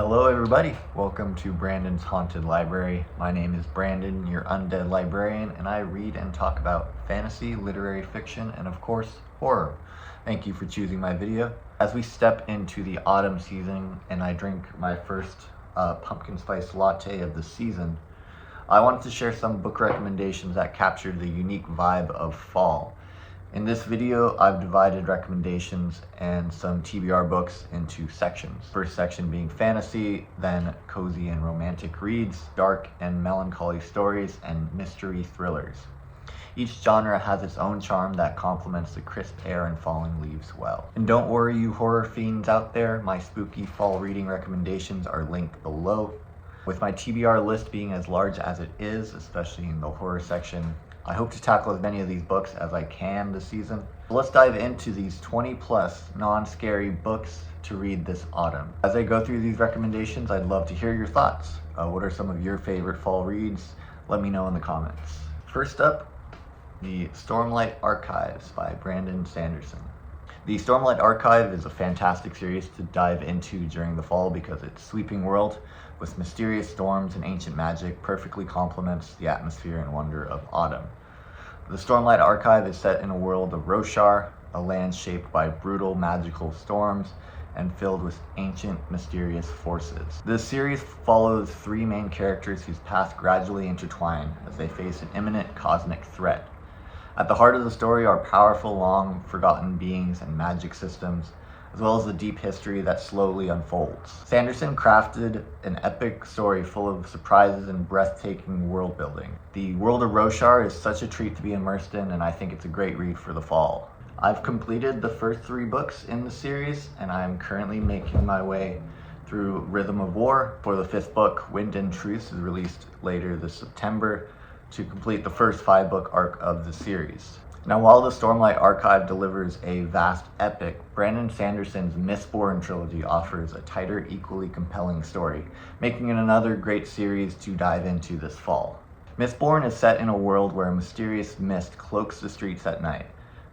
Hello everybody, welcome to Brandon's Haunted Library. My name is Brandon, your undead librarian, and I read and talk about fantasy, literary fiction, and of course, horror. Thank you for choosing my video. As we step into the autumn season and I drink my first pumpkin spice latte of the season, I wanted to share some book recommendations that capture the unique vibe of fall. In this video, I've divided recommendations and some TBR books into sections. First section being fantasy, then cozy and romantic reads, dark and melancholy stories, and mystery thrillers. Each genre has its own charm that complements the crisp air and falling leaves well. And don't worry, you horror fiends out there, my spooky fall reading recommendations are linked below. With my TBR list being as large as it is, especially in the horror section, I hope to tackle as many of these books as I can this season. So let's dive into these 20 plus non-scary books to read this autumn. As I go through these recommendations, I'd love to hear your thoughts. What are some of your favorite fall reads? Let me know in the comments. First up, the Stormlight Archives by Brandon Sanderson. The Stormlight Archive is a fantastic series to dive into during the fall because its sweeping world with mysterious storms and ancient magic perfectly complements the atmosphere and wonder of autumn. The Stormlight Archive is set in a world of Roshar, a land shaped by brutal magical storms and filled with ancient mysterious forces. This series follows three main characters whose paths gradually intertwine as they face an imminent cosmic threat. At the heart of the story are powerful, long-forgotten beings and magic systems, as well as the deep history that slowly unfolds. Sanderson crafted an epic story full of surprises and breathtaking world building. The world of Roshar is such a treat to be immersed in, and I think it's a great read for the fall. I've completed the first three books in the series, and I'm currently making my way through Rhythm of War. For the fifth book, Wind and Truth, is released later this September, to complete the first 5-book arc of the series. Now, while the Stormlight Archive delivers a vast epic, Brandon Sanderson's Mistborn trilogy offers a tighter, equally compelling story, making it another great series to dive into this fall. Mistborn is set in a world where a mysterious mist cloaks the streets at night.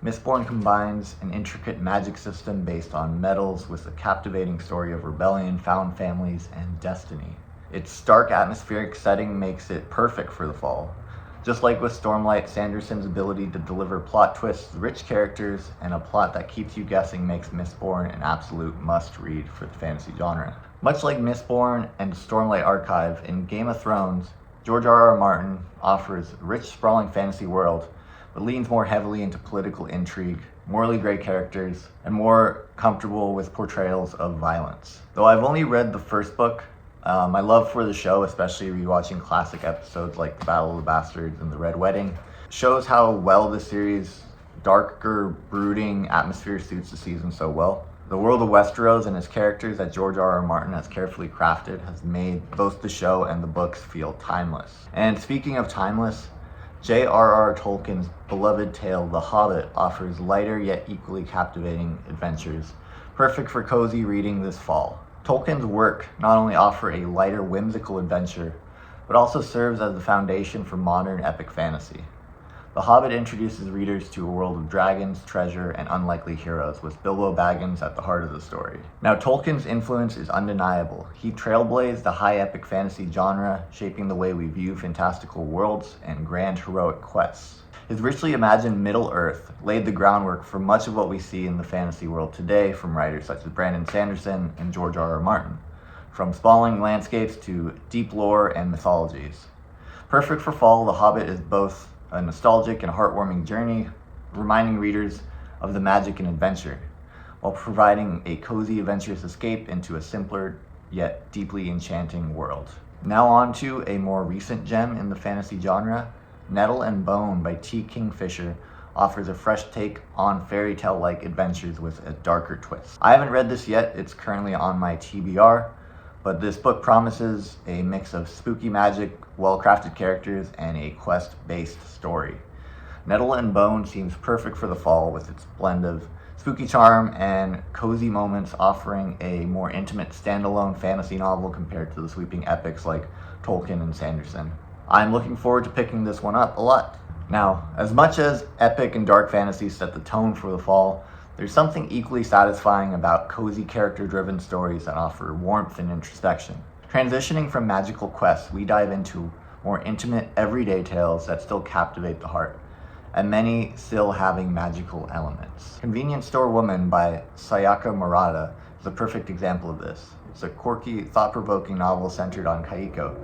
Mistborn combines an intricate magic system based on metals with a captivating story of rebellion, found families, and destiny. Its stark atmospheric setting makes it perfect for the fall. Just like with Stormlight, Sanderson's ability to deliver plot twists, rich characters, and a plot that keeps you guessing makes Mistborn an absolute must-read for the fantasy genre. Much like Mistborn and Stormlight Archive, in Game of Thrones, George R.R. Martin offers a rich, sprawling fantasy world, but leans more heavily into political intrigue, morally gray characters, and more comfortable with portrayals of violence. Though I've only read the first book, my love for the show, especially rewatching classic episodes like The Battle of the Bastards and The Red Wedding, shows how well the series' darker, brooding atmosphere suits the season so well. The world of Westeros and its characters that George R.R. Martin has carefully crafted has made both the show and the books feel timeless. And speaking of timeless, J.R.R. Tolkien's beloved tale, The Hobbit, offers lighter yet equally captivating adventures, perfect for cozy reading this fall. Tolkien's work not only offers a lighter, whimsical adventure, but also serves as the foundation for modern epic fantasy. The Hobbit introduces readers to a world of dragons, treasure, and unlikely heroes, with Bilbo Baggins at the heart of the story. Now, Tolkien's influence is undeniable. He trailblazed the high epic fantasy genre, shaping the way we view fantastical worlds and grand heroic quests. His richly imagined Middle-earth laid the groundwork for much of what we see in the fantasy world today from writers such as Brandon Sanderson and George R.R. Martin, from sprawling landscapes to deep lore and mythologies. Perfect for fall, The Hobbit is both a nostalgic and heartwarming journey, reminding readers of the magic and adventure, while providing a cozy, adventurous escape into a simpler yet deeply enchanting world. Now on to a more recent gem in the fantasy genre. Nettle and Bone by T. Kingfisher offers a fresh take on fairy tale-like adventures with a darker twist. I haven't read this yet, it's currently on my TBR, but this book promises a mix of spooky magic, well-crafted characters, and a quest-based story. Nettle and Bone seems perfect for the fall with its blend of spooky charm and cozy moments, offering a more intimate standalone fantasy novel compared to the sweeping epics like Tolkien and Sanderson. I'm looking forward to picking this one up a lot. Now, as much as epic and dark fantasy set the tone for the fall, There's something equally satisfying about cozy character-driven stories that offer warmth and introspection. Transitioning from magical quests, we dive into more intimate, everyday tales that still captivate the heart, and many still having magical elements. Convenience Store Woman by Sayaka Murata is a perfect example of this. It's a quirky, thought-provoking novel centered on Kaiko,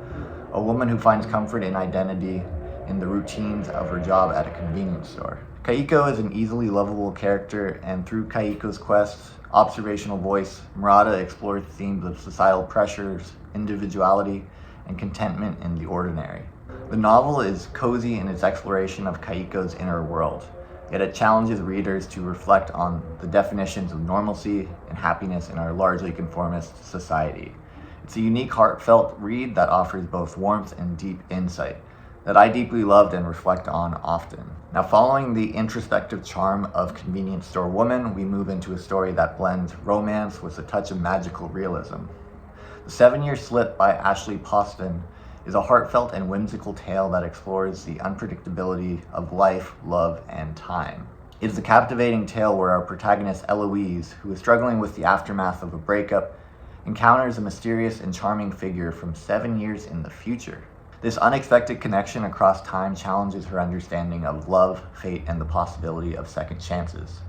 a woman who finds comfort in identity in the routines of her job at a convenience store. Kaiko is an easily lovable character, and through Kaiko's quest, observational voice, Murata explores themes of societal pressures, individuality, and contentment in the ordinary. The novel is cozy in its exploration of Kaiko's inner world, yet it challenges readers to reflect on the definitions of normalcy and happiness in our largely conformist society. It's a unique, heartfelt read that offers both warmth and deep insight that I deeply loved and reflect on often. Now, following the introspective charm of Convenience Store Woman, we move into a story that blends romance with a touch of magical realism. The 7-Year Slip by Ashley Poston is a heartfelt and whimsical tale that explores the unpredictability of life, love, and time. It is a captivating tale where our protagonist Eloise, who is struggling with the aftermath of a breakup, encounters a mysterious and charming figure from 7 years in the future. This unexpected connection across time challenges her understanding of love, fate, and the possibility of second chances.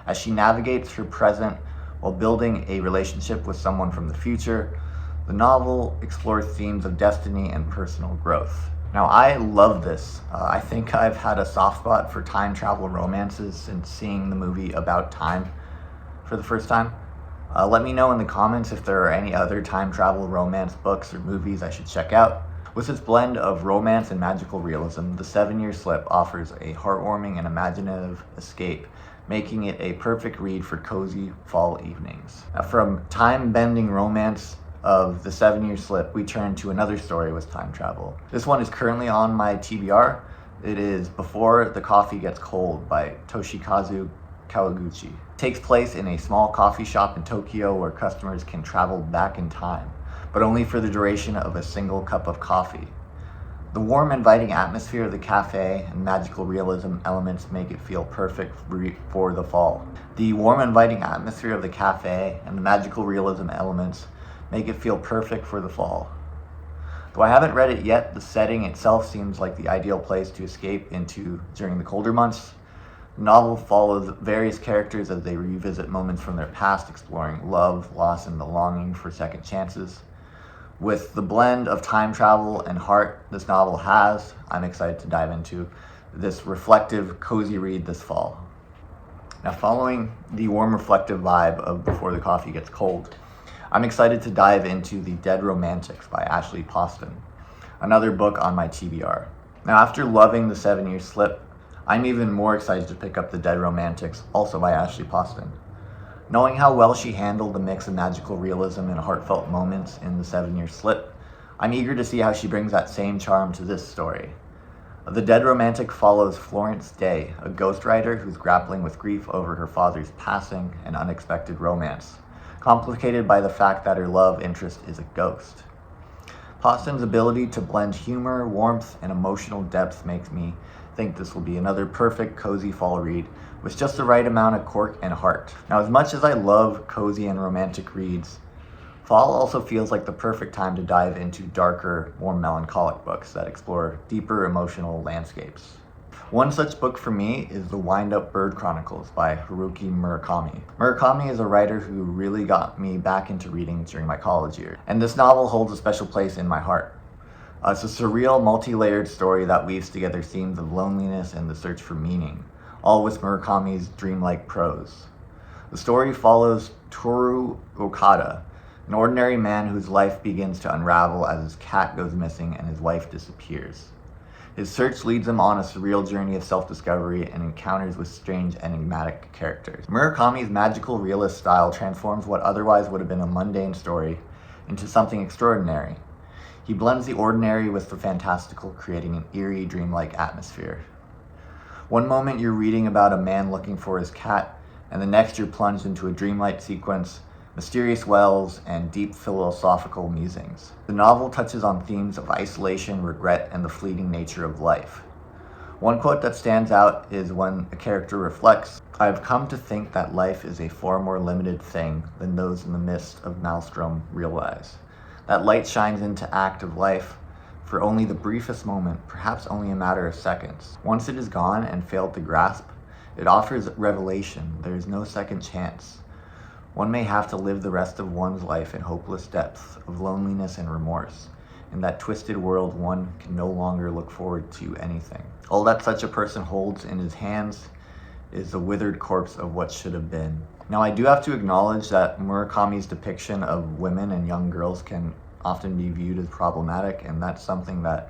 As she navigates her present while building a relationship with someone from the future, the novel explores themes of destiny and personal growth. Now, I love this. I think I've had a soft spot for time travel romances since seeing the movie About Time for the first time. Let me know in the comments if there are any other time travel romance books or movies I should check out. With its blend of romance and magical realism, The 7-Year Slip offers a heartwarming and imaginative escape, making it a perfect read for cozy fall evenings. Now, from time-bending romance of The 7-Year Slip, we turn to another story with time travel. This one is currently on my TBR. It is Before the Coffee Gets Cold by Toshikazu Kawaguchi. It takes place in a small coffee shop in Tokyo where customers can travel back in time, but only for the duration of a single cup of coffee. The warm, inviting atmosphere of the cafe and magical realism elements make it feel perfect for the fall. The warm, inviting atmosphere of the cafe and the magical realism elements make it feel perfect for the fall. Though I haven't read it yet, the setting itself seems like the ideal place to escape into during the colder months. The novel follows various characters as they revisit moments from their past, exploring love, loss, and the longing for second chances. With the blend of time travel and heart this novel has, I'm excited to dive into this reflective, cozy read this fall. Now, following the warm, reflective vibe of Before the Coffee Gets Cold, I'm excited to dive into The Dead Romantics by Ashley Poston, another book on my TBR. Now, after loving The 7-Year Slip, I'm even more excited to pick up The Dead Romantics, also by Ashley Poston. Knowing how well she handled the mix of magical realism and heartfelt moments in The 7-Year Slip, I'm eager to see how she brings that same charm to this story. The Dead Romantic follows Florence Day, a ghostwriter who's grappling with grief over her father's passing and unexpected romance, complicated by the fact that her love interest is a ghost. Poston's ability to blend humor, warmth, and emotional depth makes me think this will be another perfect, cozy fall read with just the right amount of quirk and heart. Now, as much as I love cozy and romantic reads, fall also feels like the perfect time to dive into darker, more melancholic books that explore deeper emotional landscapes. One such book for me is The Wind-Up Bird Chronicles by Haruki Murakami. Murakami is a writer who really got me back into reading during my college year, and this novel holds a special place in my heart. It's a surreal, multi-layered story that weaves together themes of loneliness and the search for meaning, all with Murakami's dreamlike prose. The story follows Toru Okada, an ordinary man whose life begins to unravel as his cat goes missing and his wife disappears. His search leads him on a surreal journey of self-discovery and encounters with strange, enigmatic characters. Murakami's magical realist style transforms what otherwise would have been a mundane story into something extraordinary. He blends the ordinary with the fantastical, creating an eerie, dreamlike atmosphere. One moment you're reading about a man looking for his cat, and the next you're plunged into a dreamlike sequence, mysterious wells, and deep philosophical musings. The novel touches on themes of isolation, regret, and the fleeting nature of life. One quote that stands out is when a character reflects, "I've come to think that life is a far more limited thing than those in the midst of Maelstrom realize. That light shines into active life for only the briefest moment, perhaps only a matter of seconds. Once it is gone and failed to grasp, it offers revelation. There is no second chance. One may have to live the rest of one's life in hopeless depths of loneliness and remorse. In that twisted world, one can no longer look forward to anything. All that such a person holds in his hands is the withered corpse of what should have been." Now, I do have to acknowledge that Murakami's depiction of women and young girls can often be viewed as problematic, and that's something that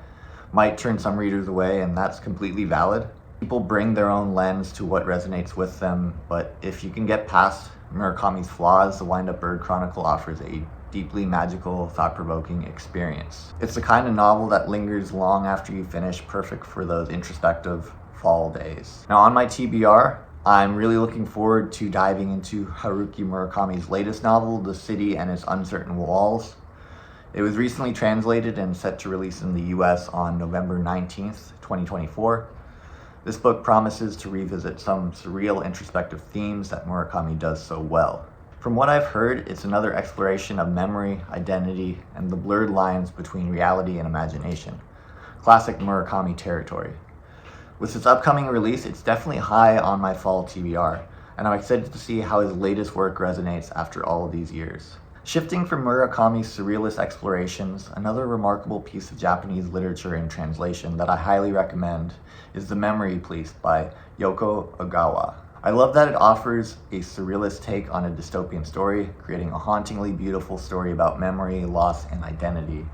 might turn some readers away, and that's completely valid. People bring their own lens to what resonates with them, but if you can get past Murakami's flaws, The Wind-Up Bird Chronicle offers a deeply magical, thought-provoking experience. It's the kind of novel that lingers long after you finish, perfect for those introspective fall days. Now, on my TBR, I'm really looking forward to diving into Haruki Murakami's latest novel, The City and Its Uncertain Walls. It was recently translated and set to release in the US on November 19th, 2024. This book promises to revisit some surreal, introspective themes that Murakami does so well. From what I've heard, it's another exploration of memory, identity, and the blurred lines between reality and imagination. Classic Murakami territory. With its upcoming release, it's definitely high on my fall TBR, and I'm excited to see how his latest work resonates after all of these years. Shifting from Murakami's surrealist explorations, another remarkable piece of Japanese literature in translation that I highly recommend is The Memory Police by Yoko Ogawa. I love that it offers a surrealist take on a dystopian story, creating a hauntingly beautiful story about memory, loss, and identity.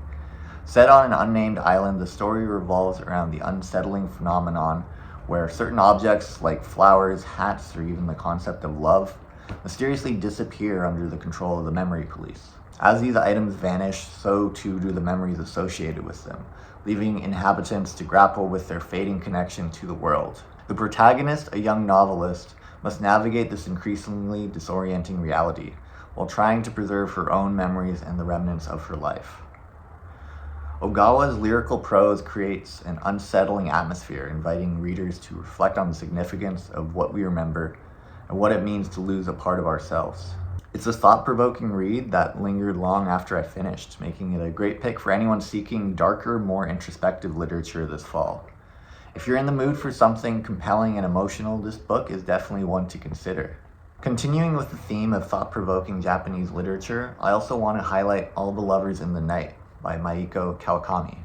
Set on an unnamed island, the story revolves around the unsettling phenomenon where certain objects like flowers, hats, or even the concept of love mysteriously disappear under the control of the memory police. As these items vanish, so too do the memories associated with them, leaving inhabitants to grapple with their fading connection to the world. The protagonist, a young novelist, must navigate this increasingly disorienting reality while trying to preserve her own memories and the remnants of her life. Ogawa's lyrical prose creates an unsettling atmosphere, inviting readers to reflect on the significance of what we remember and what it means to lose a part of ourselves. It's a thought-provoking read that lingered long after I finished, making it a great pick for anyone seeking darker, more introspective literature this fall. If you're in the mood for something compelling and emotional, this book is definitely one to consider. Continuing with the theme of thought-provoking Japanese literature, I also want to highlight All the Lovers in the Night by Maiko Kawakami.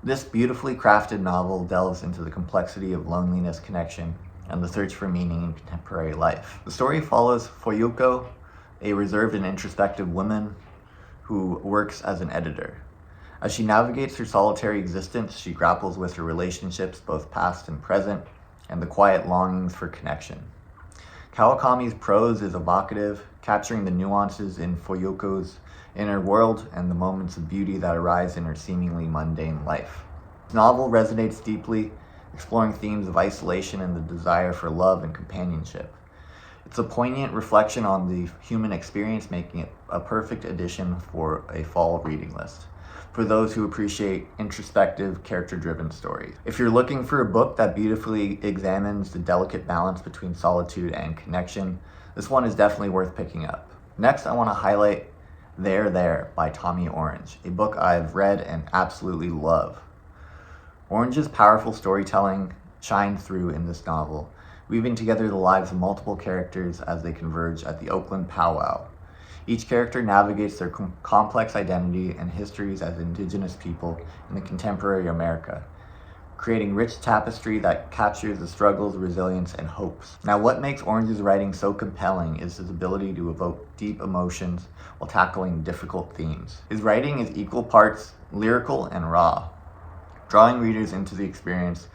This beautifully crafted novel delves into the complexity of loneliness, connection, and the search for meaning in contemporary life. The story follows Fuyuko, a reserved and introspective woman who works as an editor. As she navigates her solitary existence, she grapples with her relationships, both past and present, and the quiet longings for connection. Kawakami's prose is evocative, capturing the nuances in Fuyuko's inner world and the moments of beauty that arise in her seemingly mundane life. The novel resonates deeply, exploring themes of isolation and the desire for love and companionship. It's a poignant reflection on the human experience, making it a perfect addition for a fall reading list for those who appreciate introspective, character-driven stories. If you're looking for a book that beautifully examines the delicate balance between solitude and connection, this one is definitely worth picking up. Next, I want to highlight There by Tommy Orange, a book I've read and absolutely love. Orange's powerful storytelling shines through in this novel, weaving together the lives of multiple characters as they converge at the Oakland powwow. Each character navigates their complex identity and histories as Indigenous people in the contemporary America, creating rich tapestry that captures the struggles, resilience, and hopes. Now, what makes Orange's writing so compelling is his ability to evoke deep emotions while tackling difficult themes. His writing is equal parts lyrical and raw, drawing readers into the experience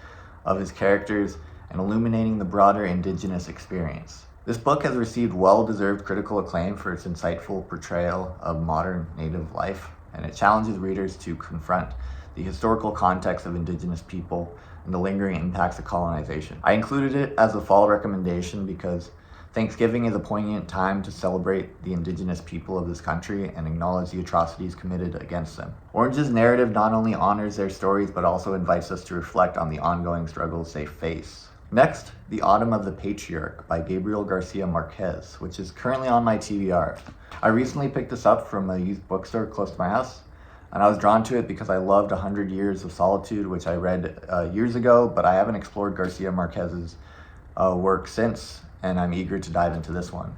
of his characters and illuminating the broader Indigenous experience. This book has received well-deserved critical acclaim for its insightful portrayal of modern Native life, and it challenges readers to confront the historical context of Indigenous people and the lingering impacts of colonization. I included it as a fall recommendation because Thanksgiving is a poignant time to celebrate the indigenous people of this country and acknowledge the atrocities committed against them. Orange's narrative not only honors their stories, but also invites us to reflect on the ongoing struggles they face. Next, The Autumn of the Patriarch by Gabriel Garcia Marquez, which is currently on my TBR. I recently picked this up from a used bookstore close to my house, and I was drawn to it because I loved 100 Years of Solitude, which I read years ago, but I haven't explored Garcia Marquez's work since, and I'm eager to dive into this one.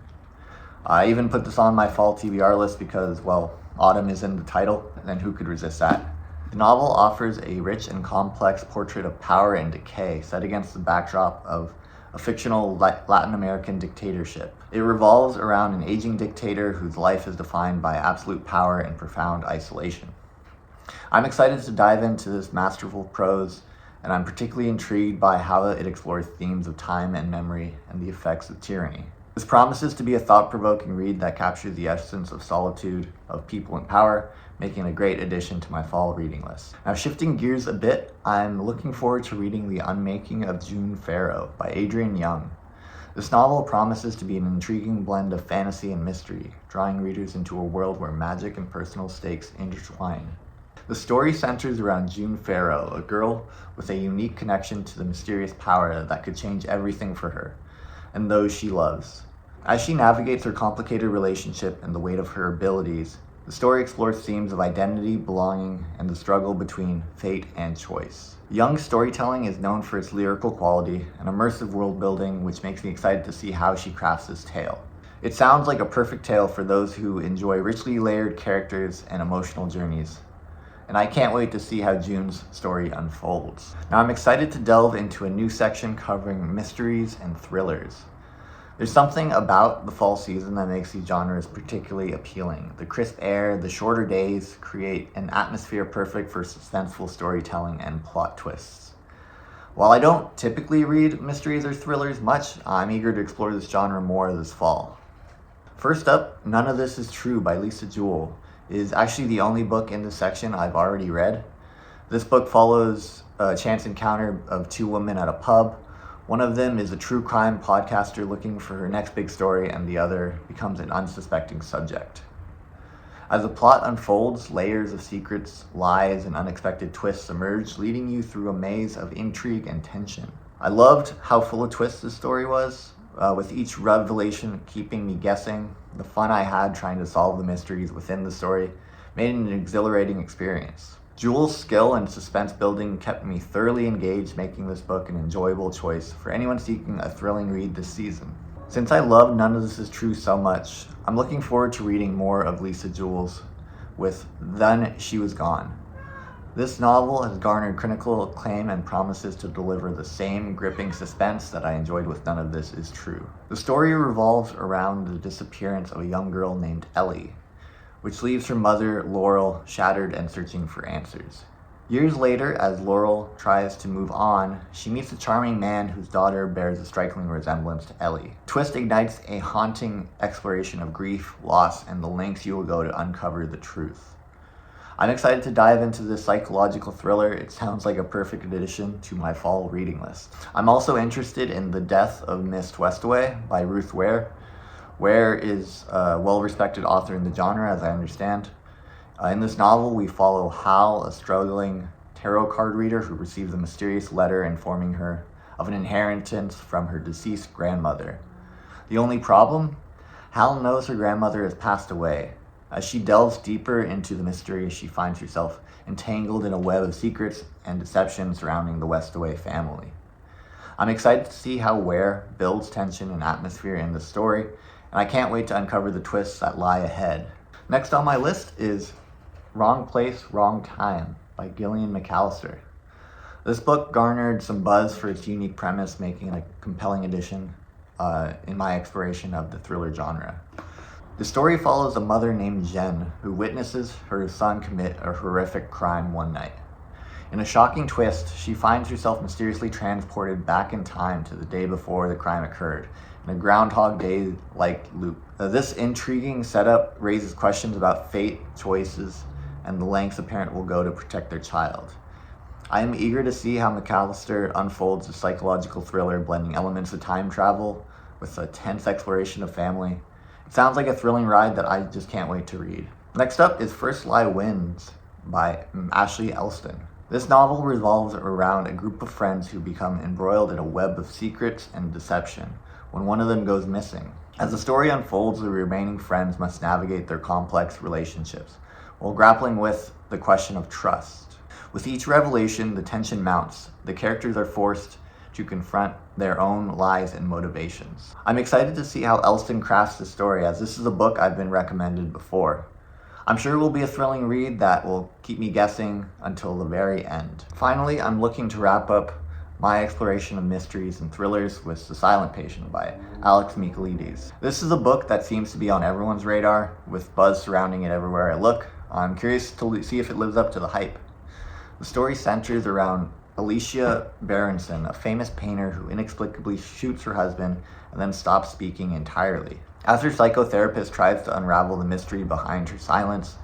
I even put this on my Fall TBR list because, well, autumn is in the title, and who could resist that? The novel offers a rich and complex portrait of power and decay set against the backdrop of a fictional Latin American dictatorship. It revolves around an aging dictator whose life is defined by absolute power and profound isolation. I'm excited to dive into this masterful prose, and I'm particularly intrigued by how it explores themes of time and memory and the effects of tyranny. This promises to be a thought-provoking read that captures the essence of solitude, of people in power, making a great addition to my fall reading list. Now, shifting gears a bit, I'm looking forward to reading The Unmaking of June Farrow by Adrian Young. This novel promises to be an intriguing blend of fantasy and mystery, drawing readers into a world where magic and personal stakes intertwine. The story centers around June Farrow, a girl with a unique connection to the mysterious power that could change everything for her and those she loves. As she navigates her complicated relationship and the weight of her abilities, the story explores themes of identity, belonging, and the struggle between fate and choice. Young's storytelling is known for its lyrical quality and immersive world building, which makes me excited to see how she crafts this tale. It sounds like a perfect tale for those who enjoy richly layered characters and emotional journeys, and I can't wait to see how June's story unfolds. Now, I'm excited to delve into a new section covering mysteries and thrillers. There's something about the fall season that makes these genres particularly appealing. The crisp air, the shorter days create an atmosphere perfect for suspenseful storytelling and plot twists. While I don't typically read mysteries or thrillers much, I'm eager to explore this genre more this fall. First up, None of This Is True by Lisa Jewell is actually the only book in this section I've already read. This book follows a chance encounter of two women at a pub. One of them is a true crime podcaster looking for her next big story, and the other becomes an unsuspecting subject. As the plot unfolds, layers of secrets, lies, and unexpected twists emerge, leading you through a maze of intrigue and tension. I loved how full of twists this story was, with each revelation keeping me guessing. The fun I had trying to solve the mysteries within the story made it an exhilarating experience. Jewell's skill and suspense building kept me thoroughly engaged, making this book an enjoyable choice for anyone seeking a thrilling read this season. Since I love None of This Is True so much, I'm looking forward to reading more of Lisa Jewell's with Then She Was Gone. This novel has garnered critical acclaim and promises to deliver the same gripping suspense that I enjoyed with None of This Is True. The story revolves around the disappearance of a young girl named Ellie, which leaves her mother, Laurel, shattered and searching for answers. Years later, as Laurel tries to move on, she meets a charming man whose daughter bears a striking resemblance to Ellie. Twist ignites a haunting exploration of grief, loss, and the lengths you will go to uncover the truth. I'm excited to dive into this psychological thriller. It sounds like a perfect addition to my fall reading list. I'm also interested in The Death of Miss Westaway by Ruth Ware. Ware is a well-respected author in the genre, as I understand. In this novel, we follow Hal, a struggling tarot card reader who receives a mysterious letter informing her of an inheritance from her deceased grandmother. The only problem? Hal knows her grandmother has passed away. As she delves deeper into the mystery, she finds herself entangled in a web of secrets and deception surrounding the Westaway family. I'm excited to see how Ware builds tension and atmosphere in the story, and I can't wait to uncover the twists that lie ahead. Next on my list is Wrong Place, Wrong Time by Gillian McAllister. This book garnered some buzz for its unique premise, making it a compelling addition in my exploration of the thriller genre. The story follows a mother named Jen who witnesses her son commit a horrific crime one night. In a shocking twist, she finds herself mysteriously transported back in time to the day before the crime occurred, in a Groundhog Day-like loop. This intriguing setup raises questions about fate, choices, and the lengths a parent will go to protect their child. I am eager to see how McAllister unfolds a psychological thriller blending elements of time travel, with a tense exploration of family. It sounds like a thrilling ride that I just can't wait to read. Next up is First Lie Wins by Ashley Elston. This novel revolves around a group of friends who become embroiled in a web of secrets and deception when one of them goes missing. As the story unfolds, the remaining friends must navigate their complex relationships while grappling with the question of trust. With each revelation, the tension mounts. The characters are forced to confront their own lies and motivations. I'm excited to see how Elston crafts the story, as this is a book I've been recommended before. I'm sure it will be a thrilling read that will keep me guessing until the very end. Finally, I'm looking to wrap up my exploration of mysteries and thrillers with The Silent Patient by Alex Michaelides. This is a book that seems to be on everyone's radar, with buzz surrounding it everywhere I look. I'm curious to see if it lives up to the hype. The story centers around Alicia Berenson, a famous painter who inexplicably shoots her husband and then stops speaking entirely. As her psychotherapist tries to unravel the mystery behind her silence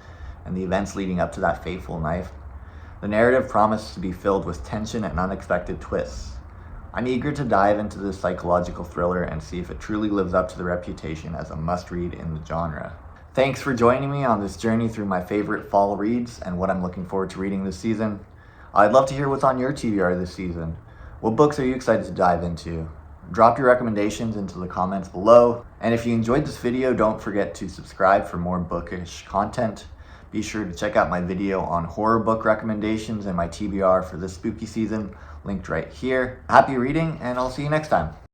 and the events leading up to that fateful night, the narrative promises to be filled with tension and unexpected twists. I'm eager to dive into this psychological thriller and see if it truly lives up to the reputation as a must-read in the genre. Thanks for joining me on this journey through my favorite fall reads and what I'm looking forward to reading this season. I'd love to hear what's on your TBR this season. What books are you excited to dive into? Drop your recommendations into the comments below. And if you enjoyed this video, don't forget to subscribe for more bookish content. Be sure to check out my video on horror book recommendations and my TBR for this spooky season, linked right here. Happy reading, and I'll see you next time.